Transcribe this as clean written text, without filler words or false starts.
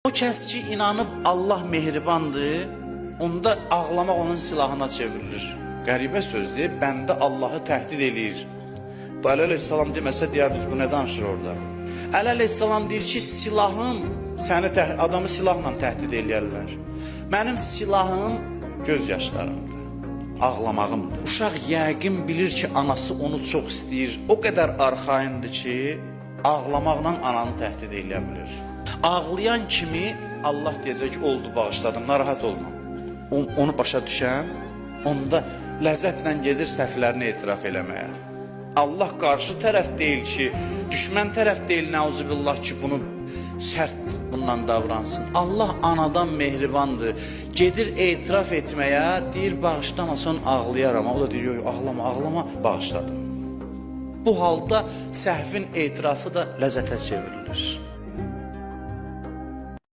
O kəs ki inanıb Allah mehribandır, onda ağlamaq onun silahına çevrilir. Qəribə sözdür, bəndə Allahı təhdid eləyir. Bu Əli əleyhissalam deməsə deyərdiniz, bu nə danışır orada? Əli əleyhissalam deyir ki, silahım, adamı silahla təhdid eləyərlər. Mənim silahım göz yaşlarımdır, ağlamağımdır. Uşaq yəqin bilir ki, anası onu çox istəyir, o qədər arxayındır ki, ağlamaqla ananı təhdid eləyə bilir. Ağlayan kimi Allah deyəcək ki, oldu bağışladım, narahat olma. Onu başa düşən, onda ləzzətlə gedir səhvlərini etiraf eləməyə. Allah qarşı tərəf deyil ki, düşmən tərəf deyil, nəuzubillah ki, bunu sərt bundan davransın. Allah anadan mehribandır, gedir etiraf etməyə, deyir bağışlamasan ağlayaram. O da deyir, yox, ağlama, ağlama, bağışladım. Bu halda səhvin etirafı da ləzzətə çevrilir.